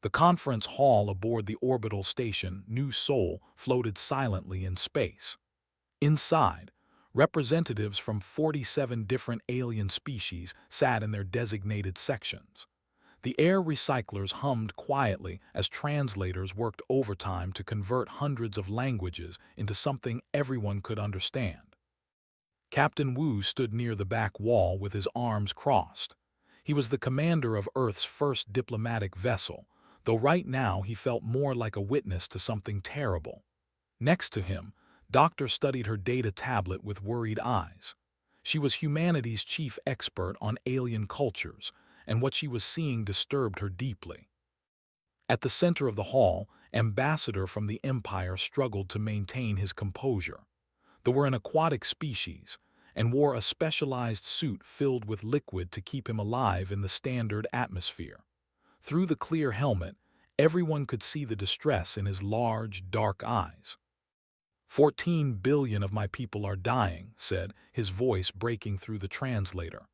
The conference hall aboard the orbital station New Sol floated silently in space. Inside, representatives from 47 different alien species sat in their designated sections. The air recyclers hummed quietly as translators worked overtime to convert hundreds of languages into something everyone could understand. Captain Wu stood near the back wall with his arms crossed. He was the commander of Earth's first diplomatic vessel, though right now he felt more like a witness to something terrible. Next to him, Doctor studied her data tablet with worried eyes. She was humanity's chief expert on alien cultures, and what she was seeing disturbed her deeply. At the center of the hall, Ambassador from the Empire struggled to maintain his composure. They were an aquatic species, and wore a specialized suit filled with liquid to keep him alive in the standard atmosphere. Through the clear helmet, everyone could see the distress in his large, dark eyes. 14 billion of my people are dying, said, his voice breaking through the translator.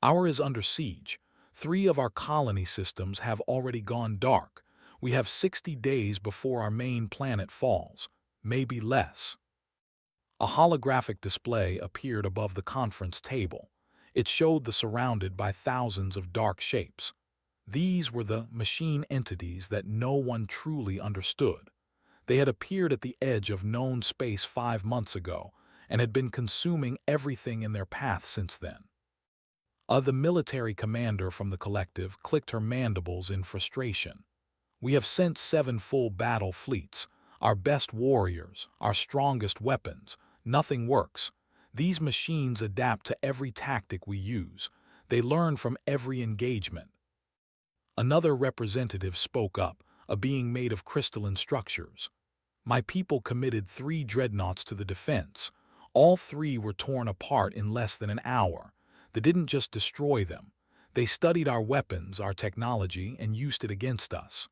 Our is under siege. 3 of our colony systems have already gone dark. We have 60 days before our main planet falls, maybe less. A holographic display appeared above the conference table. It showed the surrounded by thousands of dark shapes. These were the machine entities that no one truly understood. They had appeared at the edge of known space 5 months ago and had been consuming everything in their path since then. The military commander from the collective clicked her mandibles in frustration. We have sent 7 full battle fleets, our best warriors, our strongest weapons. Nothing works. These machines adapt to every tactic we use. They learn from every engagement. Another representative spoke up, a being made of crystalline structures. My people committed 3 dreadnoughts to the defense. All 3 were torn apart in less than an hour. They didn't just destroy them. They studied our weapons, our technology, and used it against us.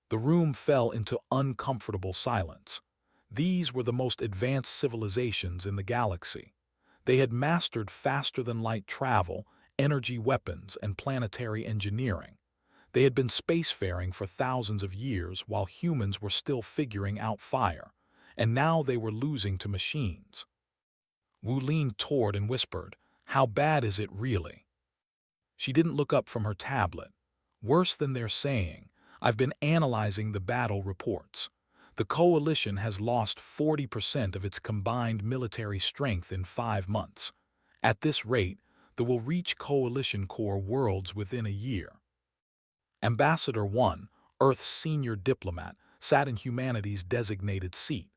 The room fell into uncomfortable silence. These were the most advanced civilizations in the galaxy. They had mastered faster-than-light travel, energy weapons, and planetary engineering. They had been spacefaring for thousands of years while humans were still figuring out fire, and now they were losing to machines. Wu leaned toward and whispered, "How bad is it really?" She didn't look up from her tablet. "Worse than they're saying. I've been analyzing the battle reports. The coalition has lost 40% of its combined military strength in 5 months. At this rate, they will reach coalition core worlds within a year." Ambassador 1, Earth's senior diplomat, sat in humanity's designated seat.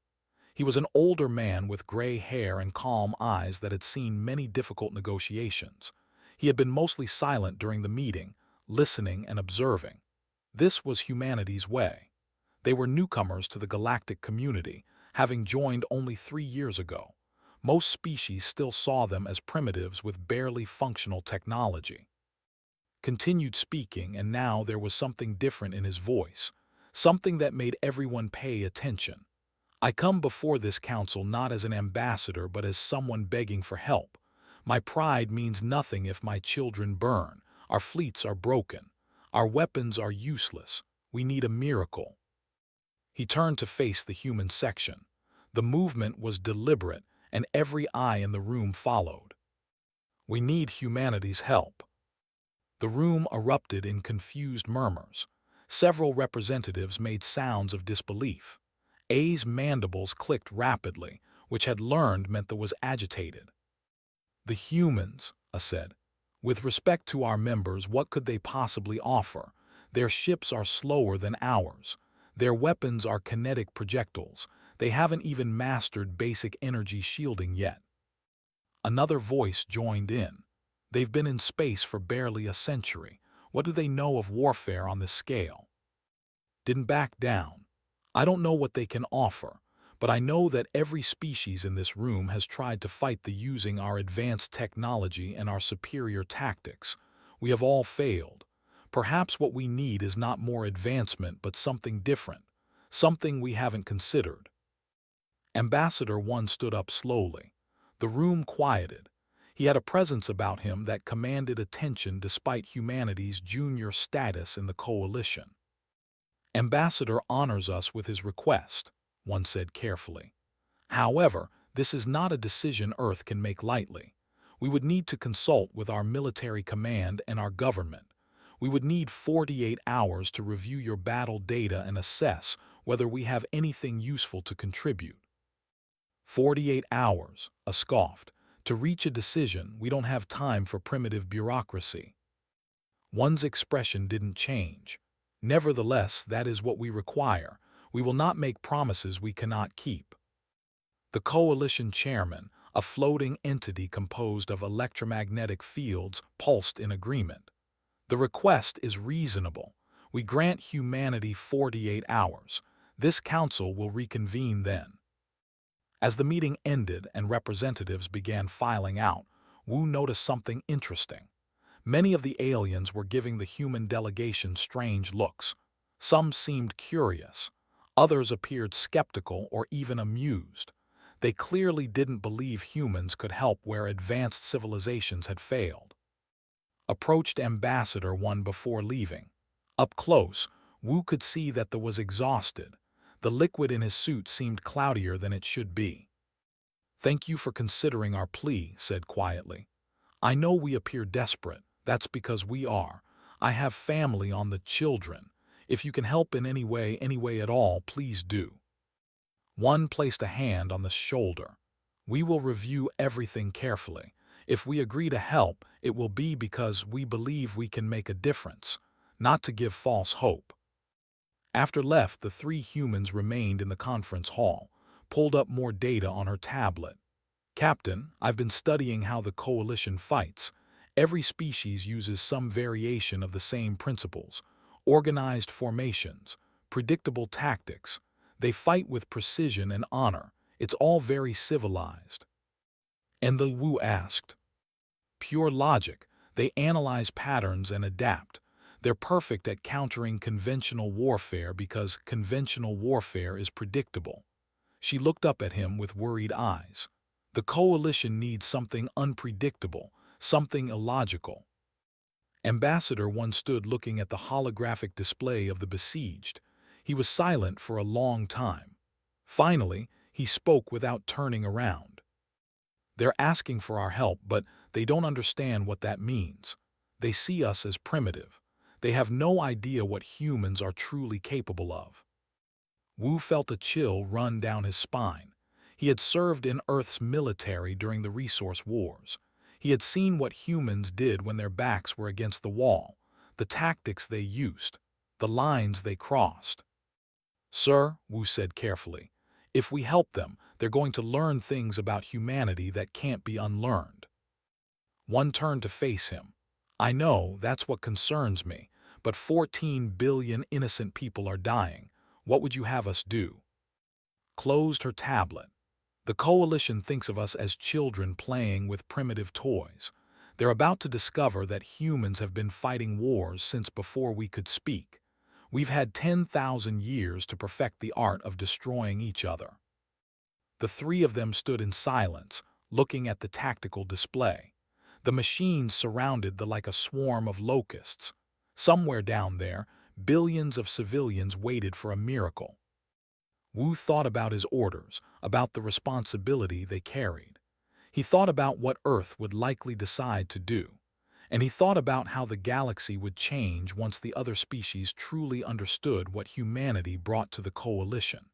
He was an older man with gray hair and calm eyes that had seen many difficult negotiations. He had been mostly silent during the meeting, listening and observing. This was humanity's way. They were newcomers to the galactic community, having joined only 3 years ago. Most species still saw them as primitives with barely functional technology. Continued speaking, and now there was something different in his voice, something that made everyone pay attention. "I come before this council not as an ambassador but as someone begging for help. My pride means nothing if my children burn, our fleets are broken, our weapons are useless. We need a miracle." He turned to face the human section. The movement was deliberate, and every eye in the room followed. "We need humanity's help." The room erupted in confused murmurs. Several representatives made sounds of disbelief. A's mandibles clicked rapidly, which had learned meant they was agitated. "The humans," A said. "With respect to our members, what could they possibly offer? Their ships are slower than ours. Their weapons are kinetic projectiles. They haven't even mastered basic energy shielding yet." Another voice joined in. "They've been in space for barely a century. What do they know of warfare on this scale?" Didn't back down. "I don't know what they can offer, but I know that every species in this room has tried to fight the using our advanced technology and our superior tactics. We have all failed. Perhaps what we need is not more advancement but something different, something we haven't considered." Ambassador 1 stood up slowly. The room quieted. He had a presence about him that commanded attention despite humanity's junior status in the coalition. Ambassador honors us with his request, one said carefully. However, this is not a decision Earth can make lightly. We would need to consult with our military command and our government. We would need 48 hours to review your battle data and assess whether we have anything useful to contribute. 48 hours, I scoffed. To reach a decision, we don't have time for primitive bureaucracy. One's expression didn't change. Nevertheless, that is what we require. We will not make promises we cannot keep. The coalition chairman, a floating entity composed of electromagnetic fields, pulsed in agreement. The request is reasonable. We grant humanity 48 hours. This council will reconvene then. As the meeting ended and representatives began filing out, Wu noticed something interesting. Many of the aliens were giving the human delegation strange looks. Some seemed curious. Others appeared skeptical or even amused. They clearly didn't believe humans could help where advanced civilizations had failed. Approached Ambassador One before leaving. Up close, Wu could see that was exhausted. The liquid in his suit seemed cloudier than it should be. "Thank you for considering our plea," said quietly. "I know we appear desperate. That's because we are. I have family on the children. If you can help in any way at all, please do." One placed a hand on the shoulder. "We will review everything carefully. If we agree to help, it will be because we believe we can make a difference, not to give false hope." After left, the three humans remained in the conference hall, pulled up more data on her tablet. "Captain, I've been studying how the coalition fights. Every species uses some variation of the same principles. Organized formations, predictable tactics. They fight with precision and honor. It's all very civilized." And the Wu asked. "Pure logic. They analyze patterns and adapt. They're perfect at countering conventional warfare because conventional warfare is predictable." She looked up at him with worried eyes. "The coalition needs something unpredictable, something illogical." Ambassador One stood looking at the holographic display of the besieged. He was silent for a long time. Finally, he spoke without turning around. "They're asking for our help, but they don't understand what that means. They see us as primitive. They have no idea what humans are truly capable of." Wu felt a chill run down his spine. He had served in Earth's military during the resource wars. He had seen what humans did when their backs were against the wall, the tactics they used, the lines they crossed. "Sir," Wu said carefully, "if we help them, they're going to learn things about humanity that can't be unlearned." One turned to face him. "I know, that's what concerns me, but 14 billion innocent people are dying. What would you have us do?" Closed her tablet. "The coalition thinks of us as children playing with primitive toys. They're about to discover that humans have been fighting wars since before we could speak. We've had 10,000 years to perfect the art of destroying each other." The three of them stood in silence, looking at the tactical display. The machines surrounded them like a swarm of locusts. Somewhere down there, billions of civilians waited for a miracle. Wu thought about his orders, about the responsibility they carried. He thought about what Earth would likely decide to do. And he thought about how the galaxy would change once the other species truly understood what humanity brought to the coalition.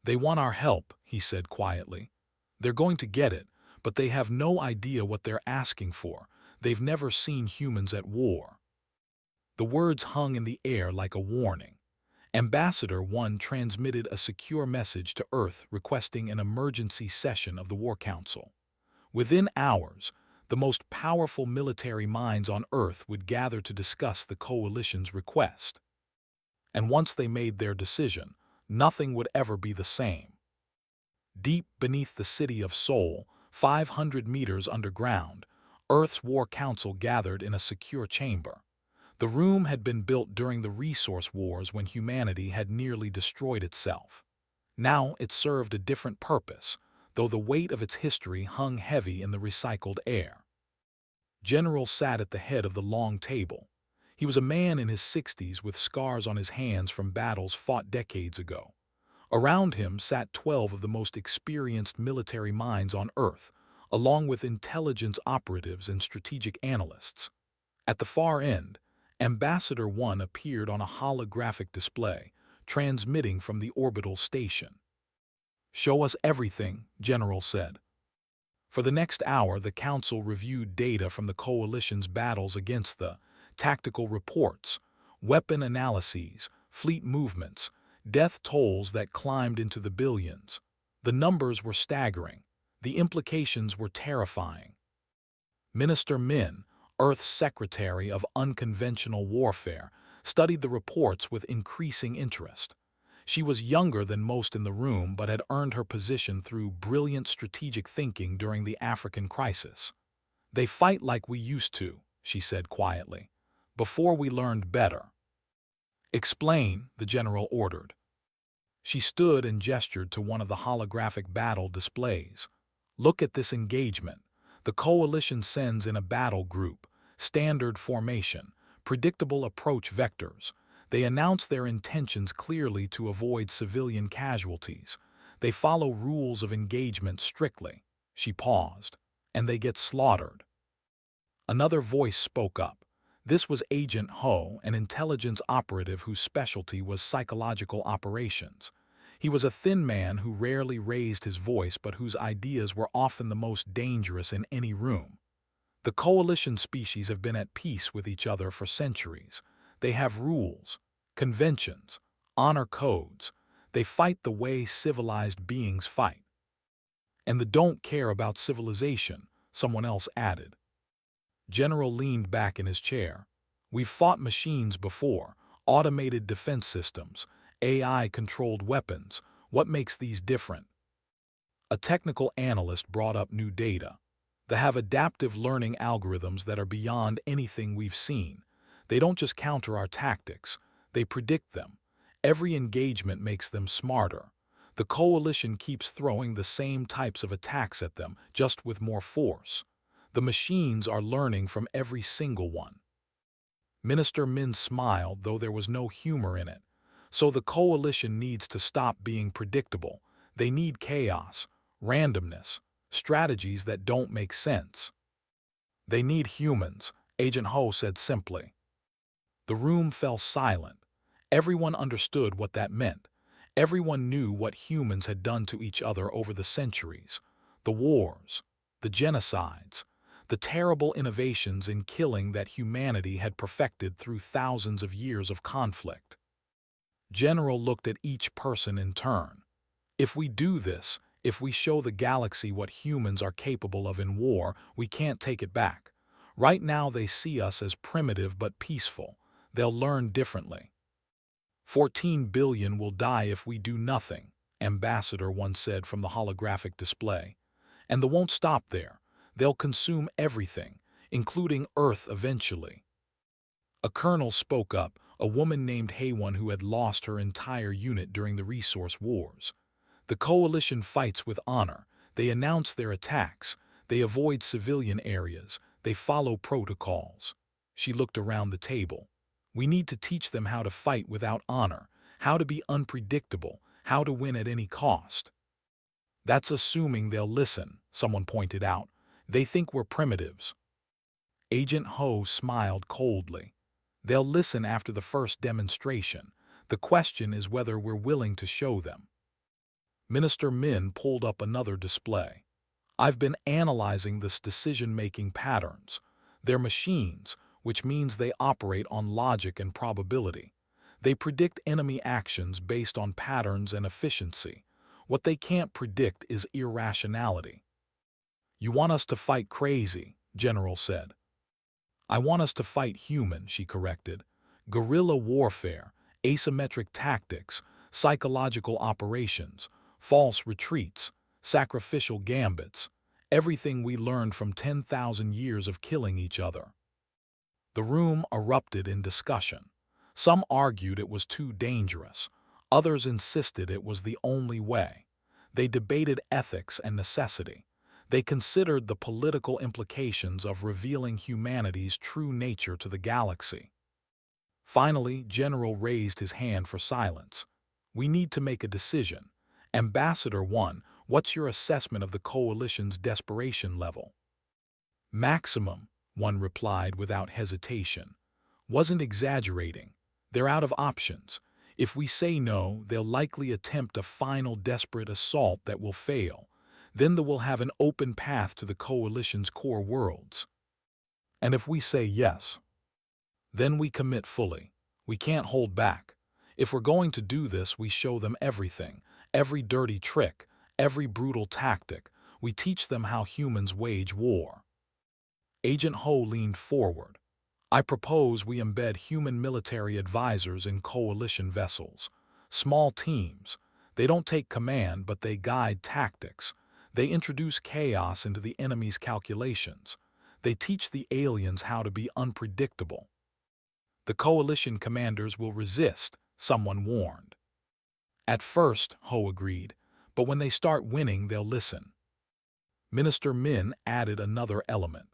"They want our help," he said quietly. "They're going to get it, but they have no idea what they're asking for. They've never seen humans at war." The words hung in the air like a warning. Ambassador One transmitted a secure message to Earth requesting an emergency session of the War Council. Within hours, the most powerful military minds on Earth would gather to discuss the coalition's request. And once they made their decision, nothing would ever be the same. Deep beneath the city of Seoul, 500 meters underground, Earth's War Council gathered in a secure chamber. The room had been built during the resource wars when humanity had nearly destroyed itself. Now it served a different purpose, though the weight of its history hung heavy in the recycled air. General sat at the head of the long table. He was a man in his 60s with scars on his hands from battles fought decades ago. Around him sat 12 of the most experienced military minds on Earth, along with intelligence operatives and strategic analysts. At the far end, Ambassador 1 appeared on a holographic display, transmitting from the orbital station. "Show us everything," General said. For the next hour, the Council reviewed data from the Coalition's battles against the tactical reports, weapon analyses, fleet movements, death tolls that climbed into the billions. The numbers were staggering. The implications were terrifying. Minister Min, Earth's Secretary of Unconventional Warfare, studied the reports with increasing interest. She was younger than most in the room but had earned her position through brilliant strategic thinking during the African crisis. "They fight like we used to," she said quietly, "before we learned better." "Explain," the general ordered. She stood and gestured to one of the holographic battle displays. "Look at this engagement. The Coalition sends in a battle group, standard formation, predictable approach vectors. They announce their intentions clearly to avoid civilian casualties. They follow rules of engagement strictly." She paused. "And they get slaughtered." Another voice spoke up. This was Agent Ho, an intelligence operative whose specialty was psychological operations. He was a thin man who rarely raised his voice but whose ideas were often the most dangerous in any room. "The Coalition species have been at peace with each other for centuries. They have rules, conventions, honor codes. They fight the way civilized beings fight." "And they don't care about civilization," someone else added. General leaned back in his chair. "We've fought machines before, automated defense systems, AI-controlled weapons. What makes these different?" A technical analyst brought up new data. "They have adaptive learning algorithms that are beyond anything we've seen. They don't just counter our tactics, they predict them. Every engagement makes them smarter. The Coalition keeps throwing the same types of attacks at them, just with more force. The machines are learning from every single one." Minister Min smiled, though there was no humor in it. "So the Coalition needs to stop being predictable. They need chaos, randomness, strategies that don't make sense." "They need humans," Agent Ho said simply. The room fell silent. Everyone understood what that meant. Everyone knew what humans had done to each other over the centuries. The wars, the genocides, the terrible innovations in killing that humanity had perfected through thousands of years of conflict. General looked at each person in turn. "If we do this, if we show the galaxy what humans are capable of in war, we can't take it back. Right now they see us as primitive but peaceful. They'll learn differently." 14 billion will die if we do nothing," Ambassador 1 said from the holographic display. "And they won't stop there. They'll consume everything, including Earth eventually." A colonel spoke up, a woman named Haywon who had lost her entire unit during the resource wars. "The Coalition fights with honor. They announce their attacks. They avoid civilian areas. They follow protocols." She looked around the table. "We need to teach them how to fight without honor, how to be unpredictable, how to win at any cost." "That's assuming they'll listen," someone pointed out. "They think we're primitives." Agent Ho smiled coldly. "They'll listen after the first demonstration. The question is whether we're willing to show them." Minister Min pulled up another display. "I've been analyzing this decision-making patterns. They're machines, which means they operate on logic and probability. They predict enemy actions based on patterns and efficiency. What they can't predict is irrationality." "You want us to fight crazy," General said. "I want us to fight human," she corrected. "Guerrilla warfare, asymmetric tactics, psychological operations, false retreats, sacrificial gambits, everything we learned from 10,000 years of killing each other." The room erupted in discussion. Some argued it was too dangerous. Others insisted it was the only way. They debated ethics and necessity. They considered the political implications of revealing humanity's true nature to the galaxy. Finally, General raised his hand for silence. We need to make a decision. Ambassador 1, what's your assessment of the coalition's desperation level? Maximum, one replied without hesitation. Wasn't exaggerating. They're out of options. If we say no, they'll likely attempt a final desperate assault that will fail. Then they will have an open path to the coalition's core worlds. And if we say yes, then we commit fully. We can't hold back. If we're going to do this, we show them everything, every dirty trick, every brutal tactic. We teach them how humans wage war. Agent Ho leaned forward. I propose we embed human military advisors in coalition vessels. Small teams. They don't take command, but they guide tactics. They introduce chaos into the enemy's calculations. They teach the aliens how to be unpredictable. The coalition commanders will resist, someone warned. At first, Ho agreed, but when they start winning, they'll listen. Minister Min added another element.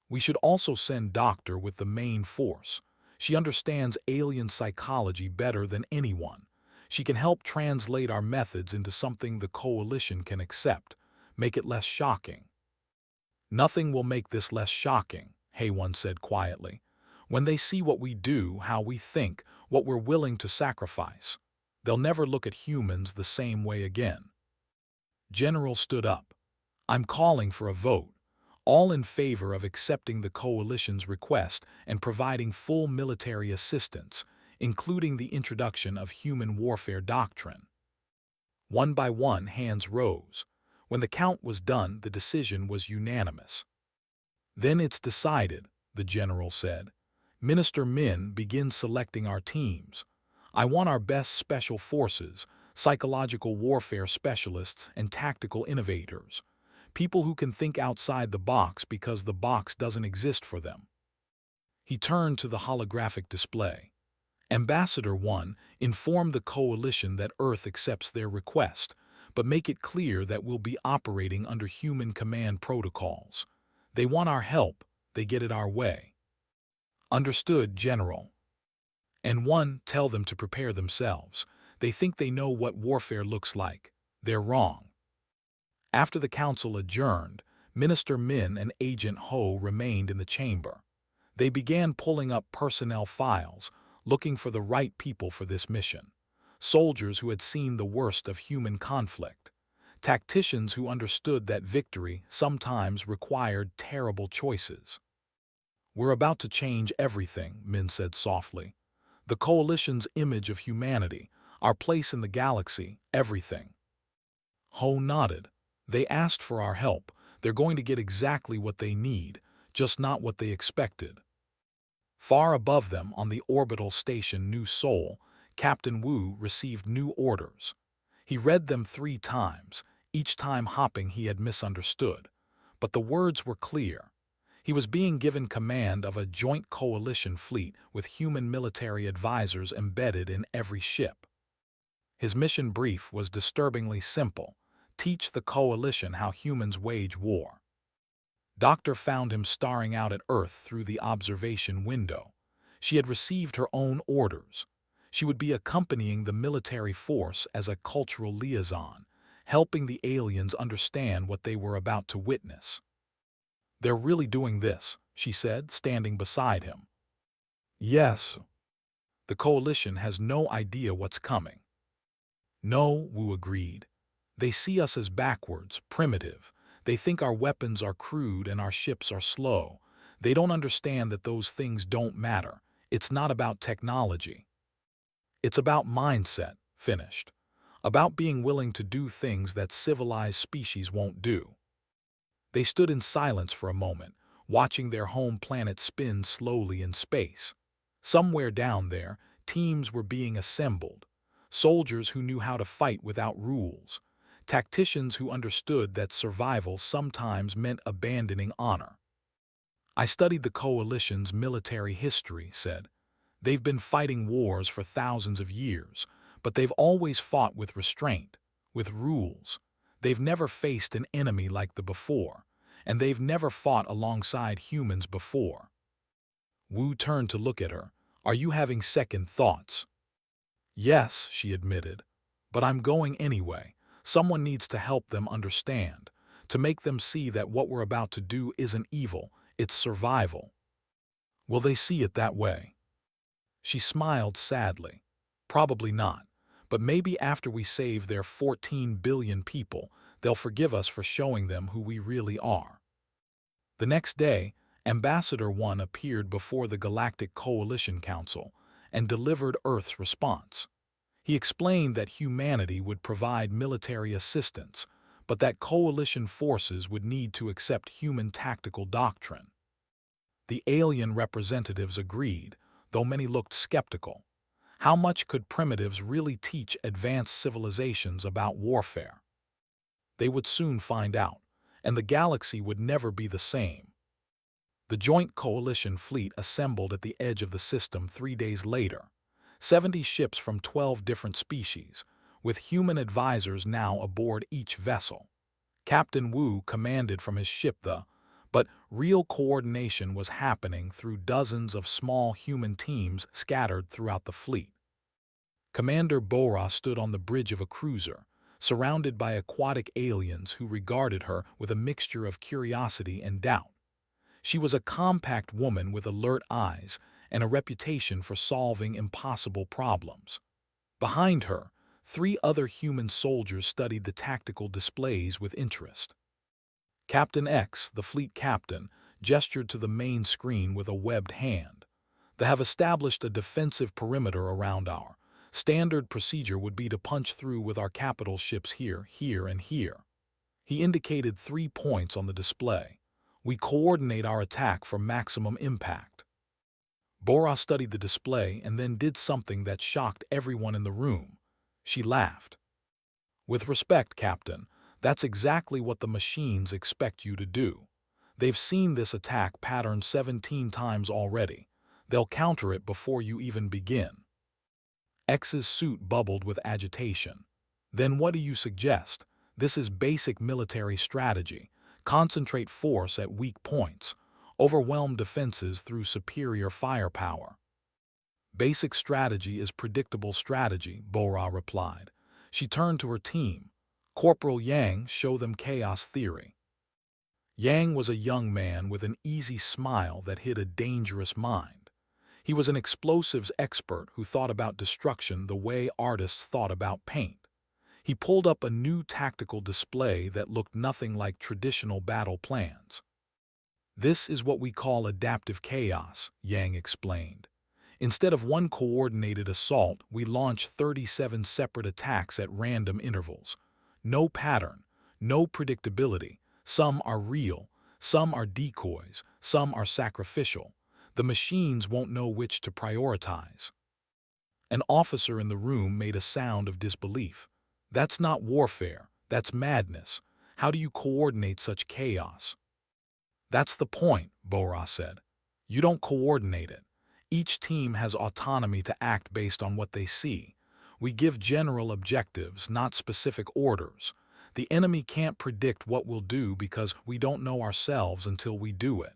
We should also send Doctor with the main force. She understands alien psychology better than anyone. She can help translate our methods into something the coalition can accept, make it less shocking. Nothing will make this less shocking, Haywon said quietly. When they see what we do, how we think, what we're willing to sacrifice, they'll never look at humans the same way again. General stood up. I'm calling for a vote. All in favor of accepting the coalition's request and providing full military assistance, including the introduction of human warfare doctrine. One by one, hands rose. When the count was done, the decision was unanimous. Then it's decided, the general said. Minister Min begins selecting our teams. I want our best special forces, psychological warfare specialists, and tactical innovators. People who can think outside the box because the box doesn't exist for them. He turned to the holographic display. Ambassador 1, inform the coalition that Earth accepts their request, but make it clear that we'll be operating under human command protocols. They want our help, they get it our way. Understood, General. And 1, tell them to prepare themselves. They think they know what warfare looks like. They're wrong. After the council adjourned, Minister Min and Agent Ho remained in the chamber. They began pulling up personnel files, looking for the right people for this mission. Soldiers who had seen the worst of human conflict. Tacticians who understood that victory sometimes required terrible choices. We're about to change everything, Min said softly. The coalition's image of humanity, our place in the galaxy, everything. Ho nodded. They asked for our help. They're going to get exactly what they need, just not what they expected. Far above them, on the orbital station New Seoul, Captain Wu received new orders. He read them 3 times, each time hopping he had misunderstood. But the words were clear. He was being given command of a joint coalition fleet with human military advisors embedded in every ship. His mission brief was disturbingly simple. Teach the coalition how humans wage war. Doctor found him staring out at Earth through the observation window. She had received her own orders. She would be accompanying the military force as a cultural liaison, helping the aliens understand what they were about to witness. They're really doing this, she said, standing beside him. Yes. The coalition has no idea what's coming. No, Wu agreed. They see us as backwards, primitive. They think our weapons are crude and our ships are slow. They don't understand that those things don't matter. It's not about technology. It's about mindset, finished. About being willing to do things that civilized species won't do. They stood in silence for a moment, watching their home planet spin slowly in space. Somewhere down there, teams were being assembled. Soldiers who knew how to fight without rules. Tacticians who understood that survival sometimes meant abandoning honor. I studied the coalition's military history, said. They've been fighting wars for thousands of years, but they've always fought with restraint, with rules. They've never faced an enemy like the before, and they've never fought alongside humans before. Wu turned to look at her, Are you having second thoughts? Yes, she admitted. But I'm going anyway. Someone needs to help them understand, to make them see that what we're about to do isn't evil, it's survival. Will they see it that way? She smiled sadly. Probably not. But maybe after we save their 14 billion people, they'll forgive us for showing them who we really are. The next day, Ambassador 1 appeared before the Galactic Coalition Council and delivered Earth's response. He explained that humanity would provide military assistance, but that coalition forces would need to accept human tactical doctrine. The alien representatives agreed, though many looked skeptical. How much could primitives really teach advanced civilizations about warfare? They would soon find out, and the galaxy would never be the same. The joint coalition fleet assembled at the edge of the system 3 days later, 70 ships from 12 different species, with human advisors now aboard each vessel. Captain Wu commanded from his ship but real coordination was happening through dozens of small human teams scattered throughout the fleet. Commander Bora stood on the bridge of a cruiser, surrounded by aquatic aliens who regarded her with a mixture of curiosity and doubt. She was a compact woman with alert eyes and a reputation for solving impossible problems. Behind her, 3 other human soldiers studied the tactical displays with interest. Captain X, the fleet captain, gestured to the main screen with a webbed hand. They have established a defensive perimeter around our standard procedure would be to punch through with our capital ships here, here, and here. He indicated 3 points on the display. We coordinate our attack for maximum impact. Bora studied the display and then did something that shocked everyone in the room. She laughed. With respect, Captain, that's exactly what the machines expect you to do. They've seen this attack pattern 17 times already. They'll counter it before you even begin. X's suit bubbled with agitation. Then what do you suggest? This is basic military strategy. Concentrate force at weak points. Overwhelm defenses through superior firepower. Basic strategy is predictable strategy, Bora replied. She turned to her team. Corporal Yang, show them chaos theory. Yang was a young man with an easy smile that hid a dangerous mind. He was an explosives expert who thought about destruction the way artists thought about paint. He pulled up a new tactical display that looked nothing like traditional battle plans. This is what we call adaptive chaos, Yang explained. Instead of one coordinated assault, we launch 37 separate attacks at random intervals. No pattern, no predictability. Some are real, some are decoys, some are sacrificial. The machines won't know which to prioritize. An officer in the room made a sound of disbelief. That's not warfare, that's madness. How do you coordinate such chaos? That's the point, Bora said. You don't coordinate it. Each team has autonomy to act based on what they see. We give general objectives, not specific orders. The enemy can't predict what we'll do because we don't know ourselves until we do it.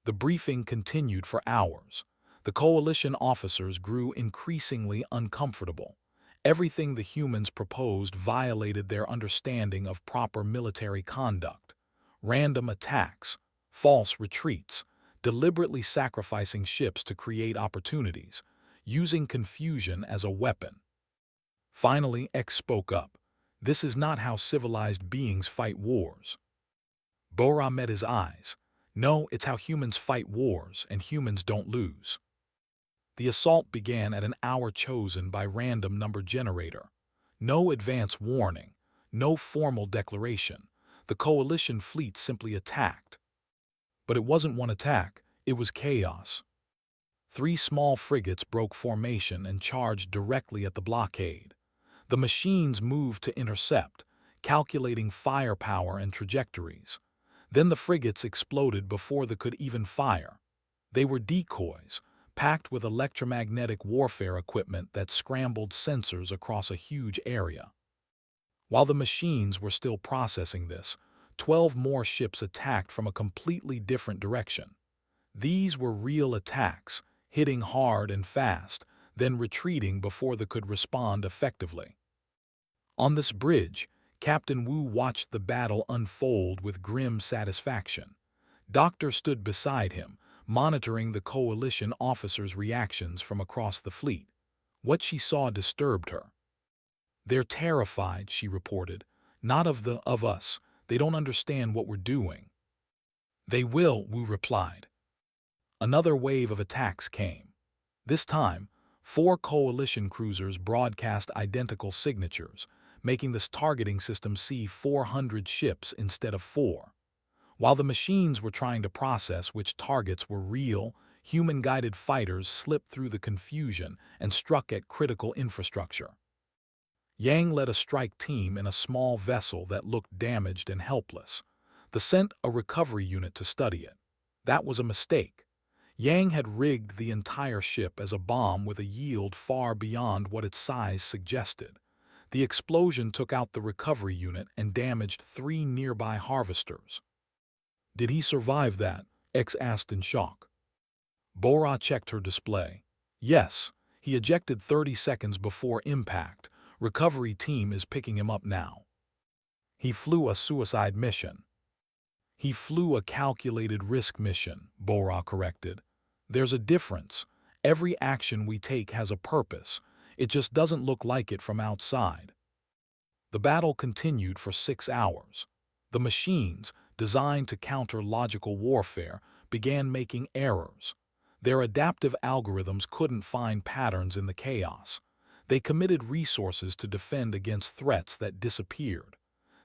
The briefing continued for hours. The coalition officers grew increasingly uncomfortable. Everything the humans proposed violated their understanding of proper military conduct. Random attacks, false retreats, deliberately sacrificing ships to create opportunities, using confusion as a weapon. Finally, X spoke up. This is not how civilized beings fight wars. Bora met his eyes. No, it's how humans fight wars, and humans don't lose. The assault began at an hour chosen by random number generator. No advance warning, no formal declaration. The coalition fleet simply attacked. But it wasn't one attack, it was chaos. 3 small frigates broke formation and charged directly at the blockade. The machines moved to intercept, calculating firepower and trajectories. Then the frigates exploded before they could even fire. They were decoys, packed with electromagnetic warfare equipment that scrambled sensors across a huge area. While the machines were still processing this, 12 more ships attacked from a completely different direction. These were real attacks, hitting hard and fast, then retreating before they could respond effectively. On this bridge, Captain Wu watched the battle unfold with grim satisfaction. Doctor stood beside him, monitoring the coalition officers' reactions from across the fleet. What she saw disturbed her. "They're terrified," she reported. "Not of us. They don't understand what we're doing." "They will," Wu replied. Another wave of attacks came. This time, 4 coalition cruisers broadcast identical signatures, making this targeting system see 400 ships instead of 4. While the machines were trying to process which targets were real, human-guided fighters slipped through the confusion and struck at critical infrastructure. Yang led a strike team in a small vessel that looked damaged and helpless. They sent a recovery unit to study it. That was a mistake. Yang had rigged the entire ship as a bomb with a yield far beyond what its size suggested. The explosion took out the recovery unit and damaged 3 nearby harvesters. "Did he survive that?" X asked in shock. Bora checked her display. "Yes, he ejected 30 seconds before impact. Recovery team is picking him up now." "He flew a suicide mission." "He flew a calculated risk mission," Bora corrected. "There's a difference. Every action we take has a purpose. It just doesn't look like it from outside." The battle continued for 6 hours. The machines, designed to counter logical warfare, began making errors. Their adaptive algorithms couldn't find patterns in the chaos. They committed resources to defend against threats that disappeared.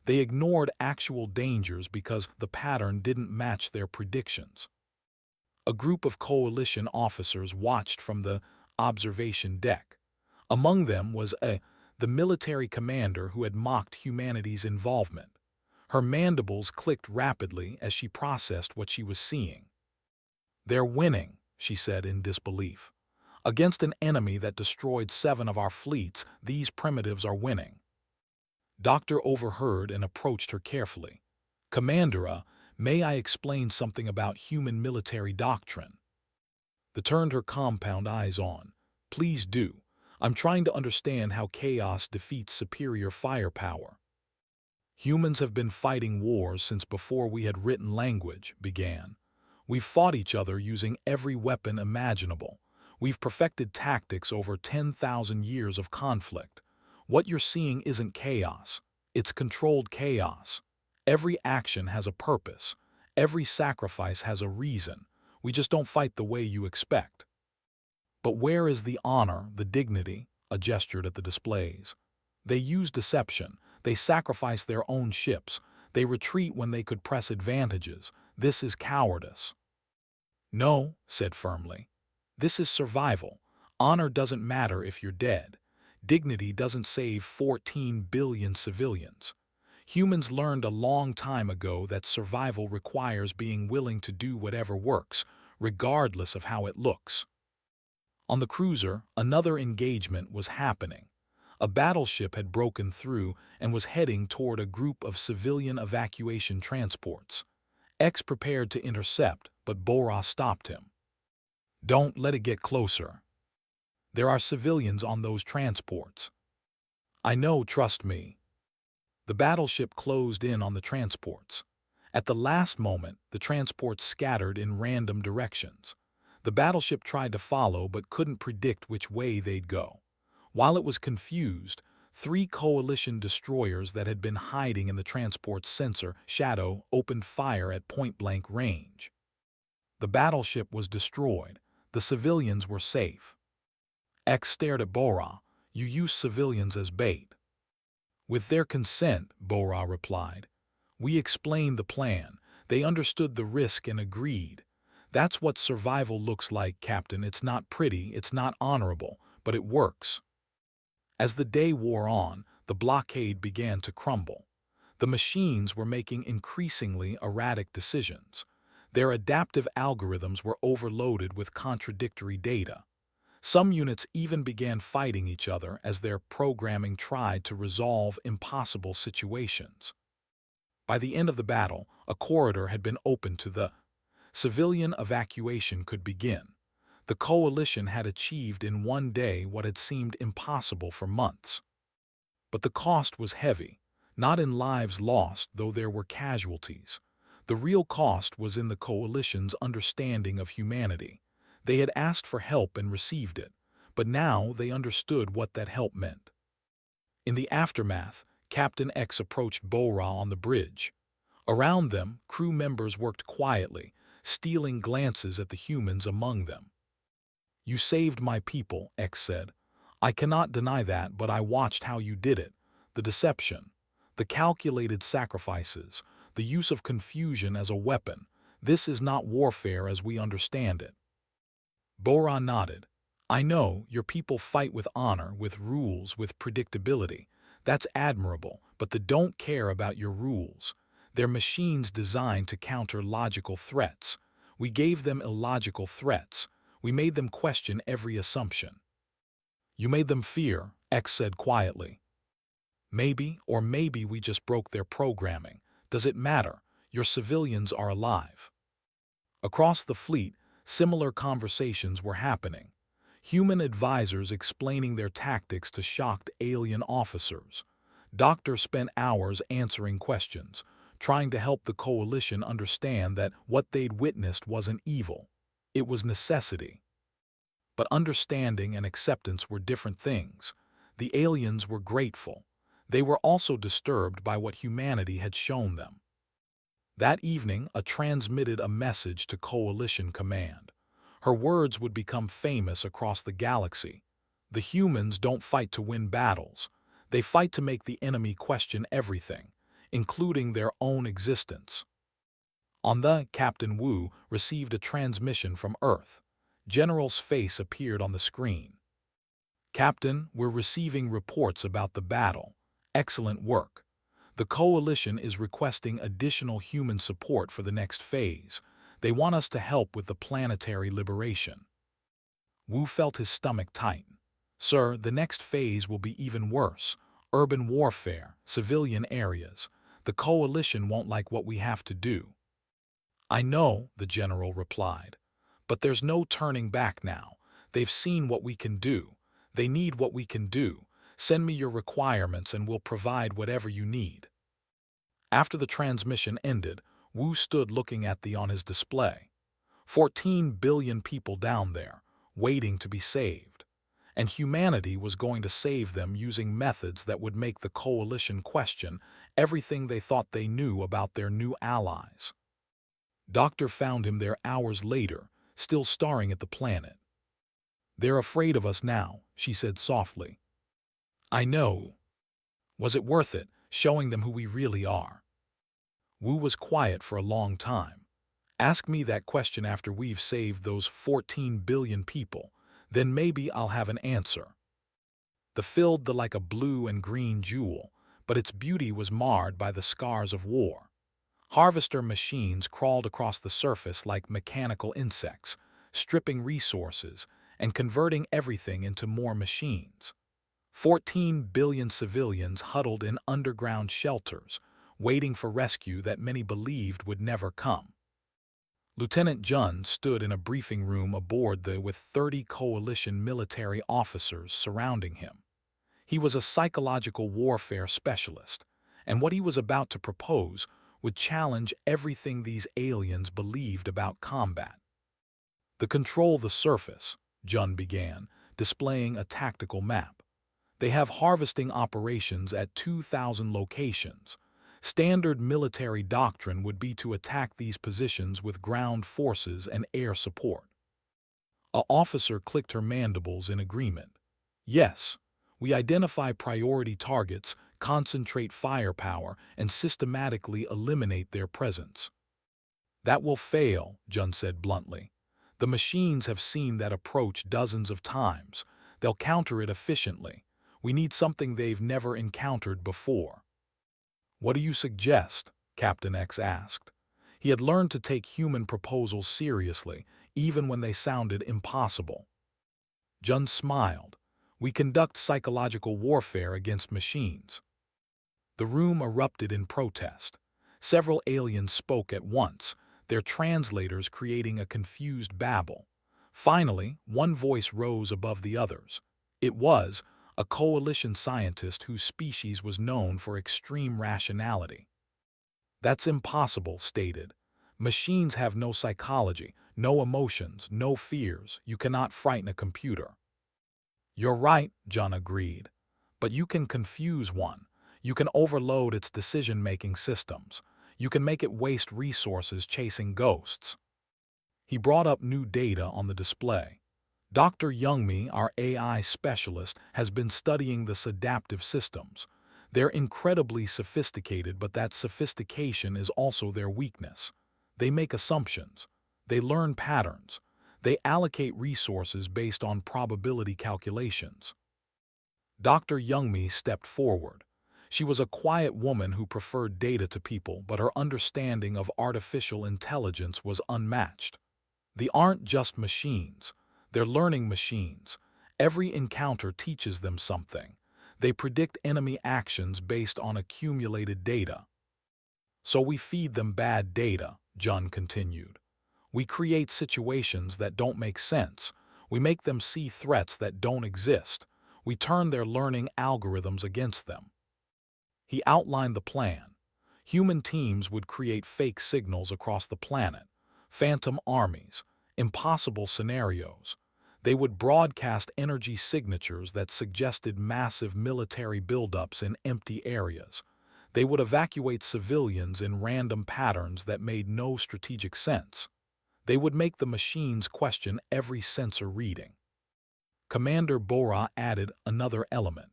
They ignored actual dangers because the pattern didn't match their predictions. A group of coalition officers watched from the observation deck. Among them was the military commander who had mocked humanity's involvement. Her mandibles clicked rapidly as she processed what she was seeing. "They're winning," she said in disbelief. "Against an enemy that destroyed 7 of our fleets, these primitives are winning." Doctor overheard and approached her carefully. "Commander, may I explain something about human military doctrine?" The turned her compound eyes on. "Please do. I'm trying to understand how chaos defeats superior firepower." "Humans have been fighting wars since before we had written language," began. "We've fought each other using every weapon imaginable. We've perfected tactics over 10,000 years of conflict. What you're seeing isn't chaos. It's controlled chaos. Every action has a purpose. Every sacrifice has a reason. We just don't fight the way you expect." "But where is the honor, the dignity?" I gestured at the displays. "They use deception. They sacrifice their own ships. They retreat when they could press advantages. This is cowardice." "No," said firmly. "This is survival. Honor doesn't matter if you're dead. Dignity doesn't save 14 billion civilians. Humans learned a long time ago that survival requires being willing to do whatever works, regardless of how it looks." On the cruiser, another engagement was happening. A battleship had broken through and was heading toward a group of civilian evacuation transports. X prepared to intercept, but Bora stopped him. "Don't let it get closer. There are civilians on those transports." "I know, trust me." The battleship closed in on the transports. At the last moment, the transports scattered in random directions. The battleship tried to follow but couldn't predict which way they'd go. While it was confused, 3 coalition destroyers that had been hiding in the transport's sensor shadow opened fire at point-blank range. The battleship was destroyed. The civilians were safe. X stared at Bora. "You use civilians as bait." "With their consent," Bora replied. "We explained the plan. They understood the risk and agreed. That's what survival looks like, Captain. It's not pretty, it's not honorable, but it works." As the day wore on, the blockade began to crumble. The machines were making increasingly erratic decisions. Their adaptive algorithms were overloaded with contradictory data. Some units even began fighting each other as their programming tried to resolve impossible situations. By the end of the battle, a corridor had been opened to the civilian evacuation could begin. The coalition had achieved in one day what had seemed impossible for months. But the cost was heavy, not in lives lost, though there were casualties. The real cost was in the coalition's understanding of humanity. They had asked for help and received it, but now they understood what that help meant. In the aftermath, Captain X approached Bora on the bridge. Around them, crew members worked quietly, stealing glances at the humans among them. "You saved my people," X said. "I cannot deny that, but I watched how you did it. The deception, the calculated sacrifices, the use of confusion as a weapon. This is not warfare as we understand it." Bora nodded. "I know, your people fight with honor, with rules, with predictability. That's admirable, but they don't care about your rules. They're machines designed to counter logical threats. We gave them illogical threats. We made them question every assumption." "You made them fear," X said quietly. "Maybe, or maybe we just broke their programming. Does it matter? Your civilians are alive." Across the fleet, similar conversations were happening. Human advisors explaining their tactics to shocked alien officers. Doctors spent hours answering questions, trying to help the coalition understand that what they'd witnessed wasn't evil. It was necessity. But understanding and acceptance were different things. The aliens were grateful. They were also disturbed by what humanity had shown them. That evening, a transmitted a message to Coalition Command. Her words would become famous across the galaxy. "The humans don't fight to win battles. They fight to make the enemy question everything, including their own existence." On the Captain Wu received a transmission from Earth. General's face appeared on the screen. "Captain, we're receiving reports about the battle. Excellent work. The Coalition is requesting additional human support for the next phase. They want us to help with the planetary liberation." Wu felt his stomach tighten. "Sir, the next phase will be even worse. Urban warfare, civilian areas. The Coalition won't like what we have to do." "I know," the general replied. "But there's no turning back now. They've seen what we can do. They need what we can do. Send me your requirements and we'll provide whatever you need." After the transmission ended, Wu stood looking at on his display. 14 billion people down there, waiting to be saved. And humanity was going to save them using methods that would make the coalition question everything they thought they knew about their new allies. Doctor found him there hours later, still staring at the planet. "They're afraid of us now," she said softly. "I know. Was it worth it, showing them who we really are?" Wu was quiet for a long time. "Ask me that question after we've saved those 14 billion people. Then maybe I'll have an answer." The filled the like a blue and green jewel, but its beauty was marred by the scars of war. Harvester machines crawled across the surface like mechanical insects, stripping resources and converting everything into more machines. 14 billion civilians huddled in underground shelters, waiting for rescue that many believed would never come. Lieutenant Jun stood in a briefing room aboard with 30 coalition military officers surrounding him. He was a psychological warfare specialist, and what he was about to propose would challenge everything these aliens believed about combat. "The control the surface," Jun began, displaying a tactical map. "They have harvesting operations at 2,000 locations. Standard military doctrine would be to attack these positions with ground forces and air support." An officer clicked her mandibles in agreement. "Yes, we identify priority targets, concentrate firepower, and systematically eliminate their presence." "That will fail," Jun said bluntly. "The machines have seen that approach dozens of times. They'll counter it efficiently. We need something they've never encountered before." "What do you suggest?" Captain X asked. He had learned to take human proposals seriously, even when they sounded impossible. Jun smiled. "We conduct psychological warfare against machines." The room erupted in protest. Several aliens spoke at once, their translators creating a confused babble. Finally, one voice rose above the others. It was a coalition scientist whose species was known for extreme rationality. "That's impossible," stated. "Machines have no psychology, no emotions, no fears. You cannot frighten a computer." "You're right," John agreed. "But you can confuse one. You can overload its decision-making systems. You can make it waste resources chasing ghosts." He brought up new data on the display. Dr. Youngmi, our AI specialist, has been studying this adaptive systems. They're incredibly sophisticated, but that sophistication is also their weakness. They make assumptions. They learn patterns. They allocate resources based on probability calculations. Dr. Youngmi stepped forward. She was a quiet woman who preferred data to people, but her understanding of artificial intelligence was unmatched. They aren't just machines. They're learning machines. Every encounter teaches them something. They predict enemy actions based on accumulated data. "So we feed them bad data," John continued. "We create situations that don't make sense. We make them see threats that don't exist. We turn their learning algorithms against them." He outlined the plan. Human teams would create fake signals across the planet, phantom armies, impossible scenarios. They would broadcast energy signatures that suggested massive military buildups in empty areas. They would evacuate civilians in random patterns that made no strategic sense. They would make the machines question every sensor reading. Commander Bora added another element.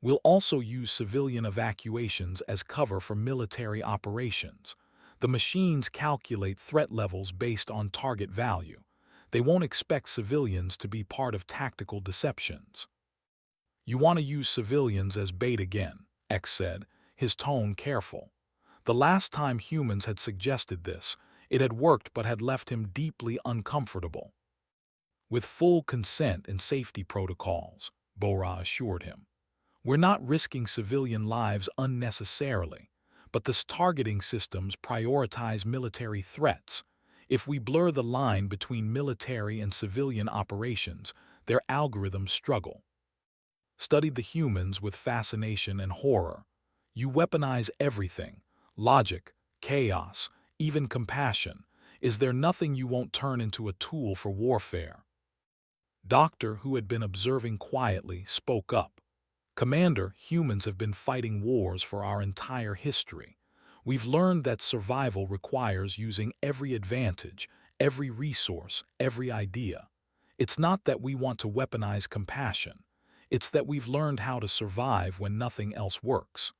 "We'll also use civilian evacuations as cover for military operations. The machines calculate threat levels based on target value. They won't expect civilians to be part of tactical deceptions." "You want to use civilians as bait again," X said, his tone careful. The last time humans had suggested this, it had worked but had left him deeply uncomfortable. "With full consent and safety protocols," Bora assured him. "We're not risking civilian lives unnecessarily, but the targeting systems prioritize military threats. If we blur the line between military and civilian operations, their algorithms struggle." Studied the humans with fascination and horror. "You weaponize everything: logic, chaos, even compassion. Is there nothing you won't turn into a tool for warfare?" Doctor, who had been observing quietly, spoke up. "Commander, humans have been fighting wars for our entire history. We've learned that survival requires using every advantage, every resource, every idea. It's not that we want to weaponize compassion. It's that we've learned how to survive when nothing else works."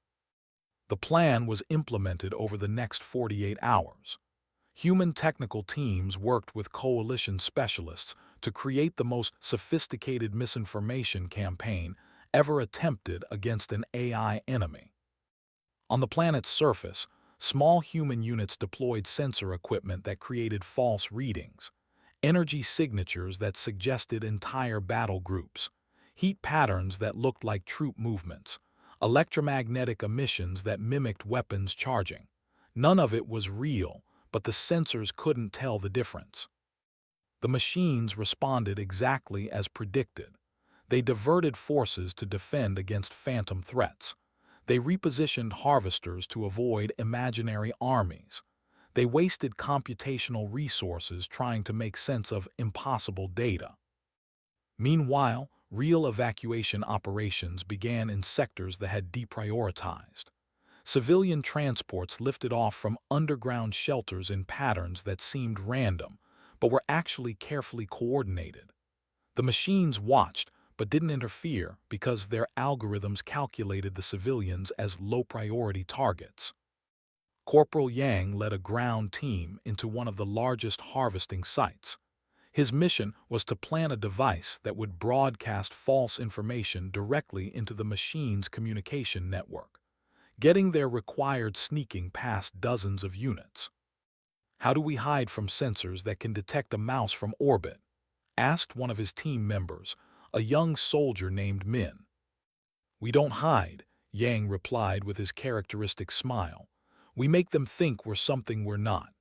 The plan was implemented over the next 48 hours. Human technical teams worked with coalition specialists to create the most sophisticated misinformation campaign ever attempted against an AI enemy. On the planet's surface, small human units deployed sensor equipment that created false readings, energy signatures that suggested entire battle groups, heat patterns that looked like troop movements, electromagnetic emissions that mimicked weapons charging. None of it was real, but the sensors couldn't tell the difference. The machines responded exactly as predicted. They diverted forces to defend against phantom threats. They repositioned harvesters to avoid imaginary armies. They wasted computational resources trying to make sense of impossible data. Meanwhile, real evacuation operations began in sectors that had deprioritized. Civilian transports lifted off from underground shelters in patterns that seemed random, but were actually carefully coordinated. The machines watched, but didn't interfere because their algorithms calculated the civilians as low-priority targets. Corporal Yang led a ground team into one of the largest harvesting sites. His mission was to plant a device that would broadcast false information directly into the machine's communication network, getting there required sneaking past dozens of units. "How do we hide from sensors that can detect a mouse from orbit?" asked one of his team members, a young soldier named Min. "We don't hide," Yang replied with his characteristic smile. "We make them think we're something we're not."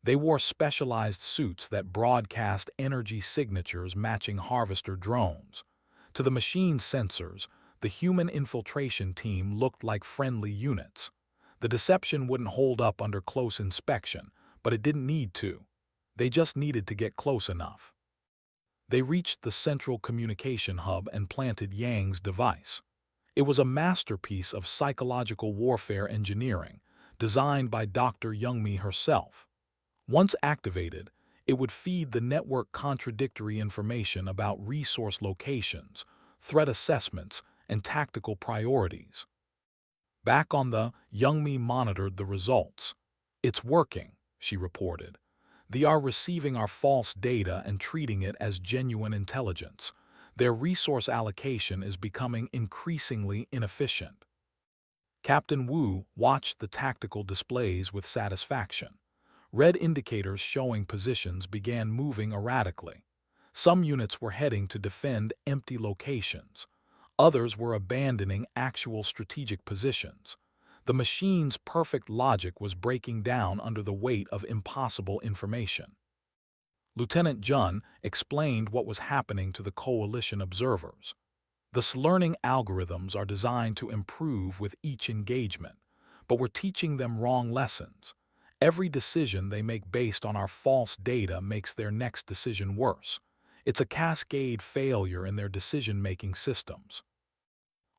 They wore specialized suits that broadcast energy signatures matching harvester drones. To the machine's sensors, the human infiltration team looked like friendly units. The deception wouldn't hold up under close inspection, but it didn't need to. They just needed to get close enough. They reached the central communication hub and planted Yang's device. It was a masterpiece of psychological warfare engineering, designed by Dr. Youngmi herself. Once activated, it would feed the network contradictory information about resource locations, threat assessments, and tactical priorities. Back on the, Youngmi monitored the results. "It's working," she reported. "They are receiving our false data and treating it as genuine intelligence. Their resource allocation is becoming increasingly inefficient." Captain Wu watched the tactical displays with satisfaction. Red indicators showing positions began moving erratically. Some units were heading to defend empty locations. Others were abandoning actual strategic positions. The machine's perfect logic was breaking down under the weight of impossible information. Lieutenant Jun explained what was happening to the coalition observers. The learning algorithms are designed to improve with each engagement, but we're teaching them wrong lessons. Every decision they make based on our false data makes their next decision worse. It's a cascade failure in their decision-making systems.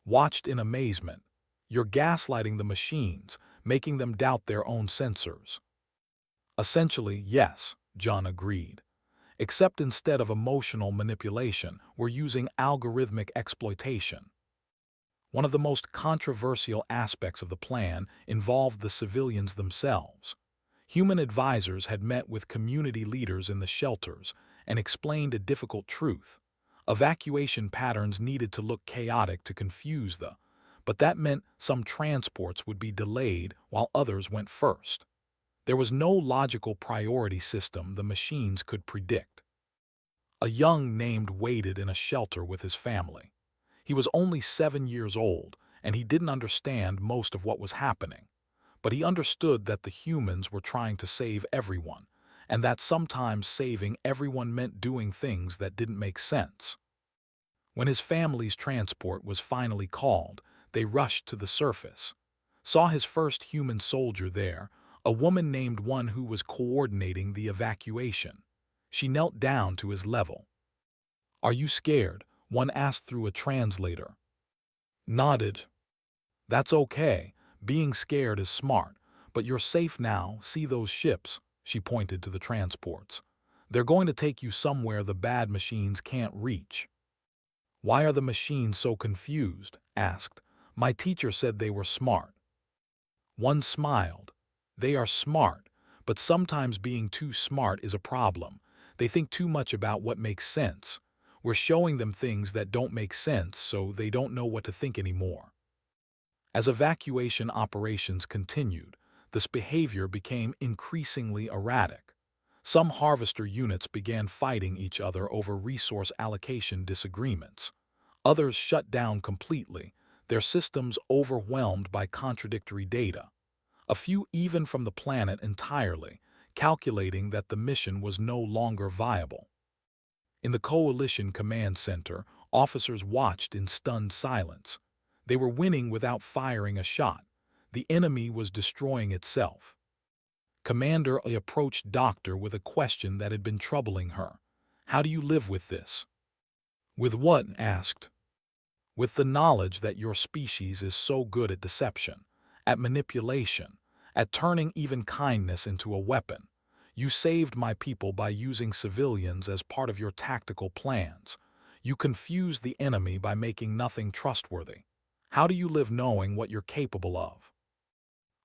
Watched in amazement. "You're gaslighting the machines, making them doubt their own sensors." "Essentially, yes," John agreed. "Except instead of emotional manipulation, we're using algorithmic exploitation." One of the most controversial aspects of the plan involved the civilians themselves. Human advisors had met with community leaders in the shelters and explained a difficult truth. Evacuation patterns needed to look chaotic to confuse but that meant some transports would be delayed while others went first. There was no logical priority system the machines could predict. A young named waited in a shelter with his family. He was only 7 years old, and he didn't understand most of what was happening. But he understood that the humans were trying to save everyone, and that sometimes saving everyone meant doing things that didn't make sense. When his family's transport was finally called, they rushed to the surface. Saw his first human soldier there, a woman named one who was coordinating the evacuation. She knelt down to his level. "Are you scared?" one asked through a translator. Nodded. "That's okay. Being scared is smart. But you're safe now. See those ships?" She pointed to the transports. "They're going to take you somewhere the bad machines can't reach." "Why are the machines so confused?" asked. "My teacher said they were smart." One smiled. "They are smart, but sometimes being too smart is a problem. They think too much about what makes sense. We're showing them things that don't make sense, so they don't know what to think anymore." As evacuation operations continued, this behavior became increasingly erratic. Some harvester units began fighting each other over resource allocation disagreements. Others shut down completely, their systems overwhelmed by contradictory data. A few even from the planet entirely, calculating that the mission was no longer viable. In the Coalition Command Center, officers watched in stunned silence. They were winning without firing a shot. The enemy was destroying itself. Commander approached Doctor with a question that had been troubling her. "How do you live with this?" "With what?" asked. "With the knowledge that your species is so good at deception, at manipulation, at turning even kindness into a weapon. You saved my people by using civilians as part of your tactical plans. You confused the enemy by making nothing trustworthy. How do you live knowing what you're capable of?"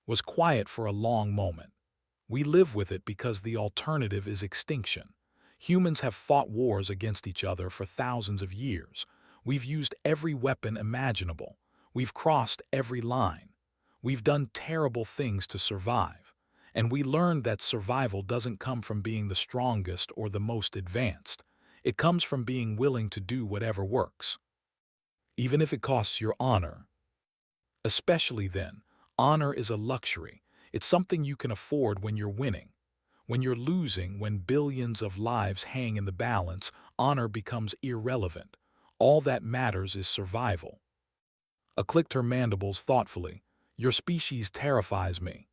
Was quiet for a long moment. "We live with it because the alternative is extinction. Humans have fought wars against each other for thousands of years. We've used every weapon imaginable. We've crossed every line. We've done terrible things to survive. And we learned that survival doesn't come from being the strongest or the most advanced. It comes from being willing to do whatever works. Even if it costs your honor. Especially then, honor is a luxury. It's something you can afford when you're winning. When you're losing, when billions of lives hang in the balance, honor becomes irrelevant. All that matters is survival. A clicked her mandibles thoughtfully. Your species terrifies me.